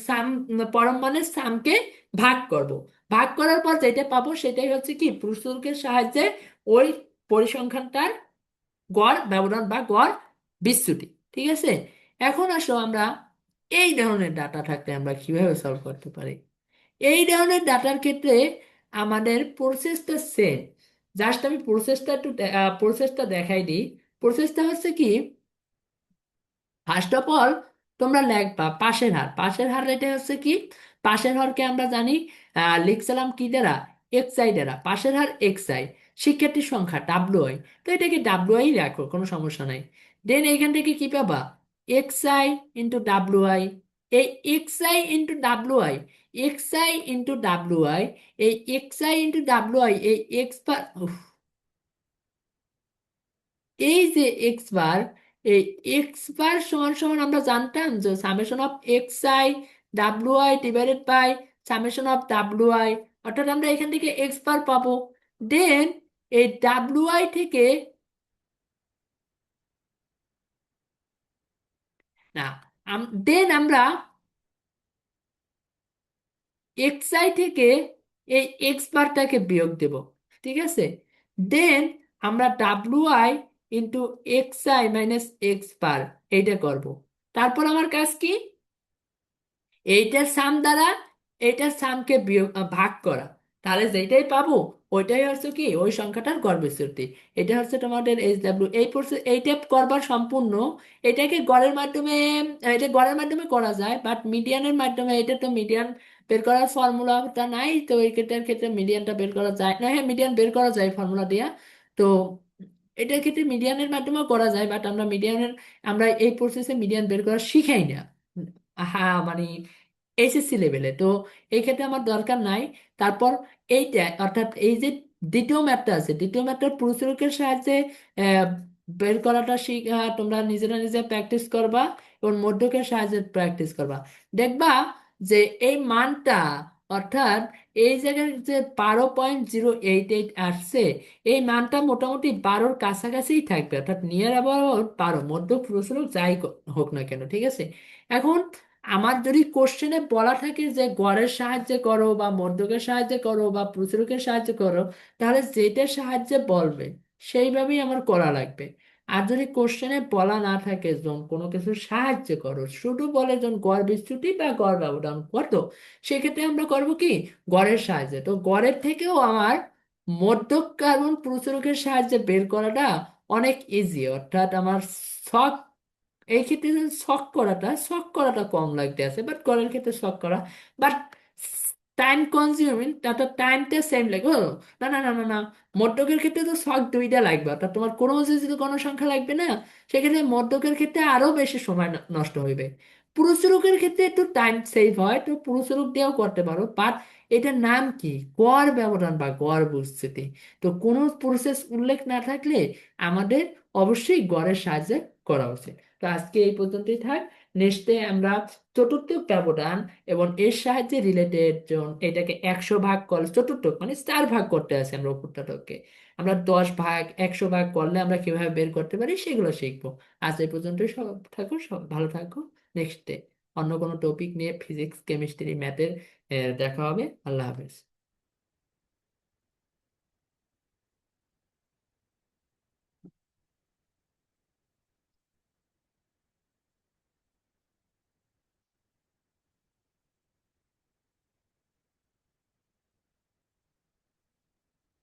সাম পরম মানের সামকে ভাগ করব। ভাগ করার পর যেটা পাবো সেটাই হচ্ছে কি প্রসূরকের সাহায্যে ওই পরিসংখ্যানটার গড় ব্যবধান বা গড় বিচ্যুতি। ঠিক আছে, এখন আসো আমরা এই ধরনের ডাটা থাকলে আমরা কিভাবে সলভ করতে পারি। এই ধরনের ডাটার ক্ষেত্রে আমাদের প্রসেসটা সেম। জাস্ট আমি প্রসেসটা দেখাই দিই। প্রসেসটা হচ্ছে কি, ফার্স্ট অফ অল তোমরা লিখবা পাশের হার। পাশের হার এটা হচ্ছে কি, পাশের হারকে আমরা জানি লিখছিলাম কি দ্বারা, এক্স আই দ্বারা। পাশের হার এক্স আই, শিক্ষার্থীর সংখ্যা ডাব্লিউ আই, তো এটাকে ডাব্লিউ আই রাখো, কোনো সমস্যা নাই। দেন এইখান থেকে কি পাবা, X I into W I. এই X I into W I, X I into W I, এই X I into W I, এই এক্স এই যে এক্স বার, এই এক্স বার সমান সমান আমরা জানতাম যে summation of x I W I divided by summation of W I, অর্থাৎ আমরা এখান থেকে এক্স বার পাবো। দেন এই ডাব্লিউ আই থেকে, না, দেন আমরা এক্স আই থেকে এই এক্স বারটাকে বিয়োগ দেব। ঠিক আছে, দেন আমরা W I into X I minus x bar এইটা করব। তারপর আমার কাজ কি, এইটার সাম দ্বারা এইটার সামকে বিয়োগ ভাগ করা। তাহলে যেটাই পাবো ওইটাই হচ্ছে কি ওই সংখ্যাটার গড় বিচ্যুতি। এটা হচ্ছে তোমাদের এইচ ডাব্লিউ। এই প্রসেস এইটা করবার সম্পূর্ণ, এটাকে গড়ের মাধ্যমে, এটা গড়ের মাধ্যমে করা যায়, বাট মিডিয়ানের মাধ্যমে, এটা তো মিডিয়ান বের করার ফর্মুলাটা নাই, তো এই ক্ষেত্রে ক্ষেত্রে মিডিয়ানটা বের করা যায় না। হ্যাঁ, মিডিয়ান বের করা যায় ফর্মুলা দিয়া। তো এটার ক্ষেত্রে মিডিয়ানের মাধ্যমেও করা যায়, বাট আমরা এই প্রসেসে মিডিয়ান বের করা শিখাই না। হ্যাঁ মানে এইচএসসি লেভেলে তো এই ক্ষেত্রে আমার দরকার নাই। তারপর এইটা অর্থাৎ এই যে দ্বিতীয় ম্যাথটা আছে, দ্বিতীয় ম্যাথটার পুরুষের সাহায্যে আহ, বের করাটা তোমরা নিজেরা নিজে প্র্যাকটিস করবা এবং মধ্যকের সাহায্যে প্র্যাকটিস করবা। দেখবা যে এই মানটা, অর্থাৎ এই জায়গায় যে 12.088 আসছে, এই মানটা মোটামুটি 12-র কাছাকাছিই থাকবে, অর্থাৎ নিয়ার অ্যাবাউট 12, মধ্য প্রচুর যাই হোক না কেন। ঠিক আছে, এখন আমার যদি কোশ্চেনে বলা থাকে যে গড়ের সাহায্যে করো বা মধ্যকের সাহায্যে করো বা প্রচুরকের সাহায্যে করো, তাহলে যেটার সাহায্যে বলবে সেইভাবেই আমার করা লাগবে। আর যদি কোশ্চেনে বলা না থাকে যখন কোনো কিছু সাহায্য করো, শুধু বলে যখন গড় বিচ্যুতি বা গড় ব্যবধান কত, সেক্ষেত্রে আমরা করব কি গড়ের সাহায্যে। তো গড়ের থেকেও আমার মধ্যক কারণ প্রচুরকের সাহায্যে বের করাটা অনেক ইজি, অর্থাৎ আমার সব এই ক্ষেত্রে যদি শখ করাটা কম লাগতে আছে, বাট করার ক্ষেত্রে শখ করা, বাট টাইম কনজিউমিং, তাতে টাইমটা সেম লাগবে। ও, না না না না না, মধ্যকের ক্ষেত্রে তো শখ দুইটা লাগবে, অর্থাৎ তোমার কোনো যদি কোনো সংখ্যা লাগবে না, সেক্ষেত্রে মধ্যকের ক্ষেত্রে আরো বেশি সময় নষ্ট হইবে। পুরুষরূপের ক্ষেত্রে একটু টাইম সেভ হয়, তো পুরুষরূপ দিয়েও করতে পারো, বাট এটার নাম কি, গড় ব্যবধান বা গড় বিচ্যুতি। তো কোনো প্রসেস উল্লেখ না থাকলে আমাদের অবশ্যই গড়ের সাহায্যে করা উচিত। তো আজকে এই পর্যন্তই থাক। নেক্সটে আমরা চতুর্থ ব্যবধান এবং এর সাহায্যে রিলেটেড জন এটাকে 100 ভাগ করলে, চতুর্থ মানে 4 ভাগ করতে আছে আমরা উপরটাকে, আমরা 10 ভাগ 100 ভাগ করলে আমরা কিভাবে বের করতে পারি সেগুলো শিখবো। আজ এই পর্যন্তই, সব থাকো, সব ভালো থাকো। নেক্সটে অন্য কোনো টপিক নিয়ে, ফিজিক্স কেমিস্ট্রি ম্যাথের দেখা হবে। আল্লাহ হাফেজ।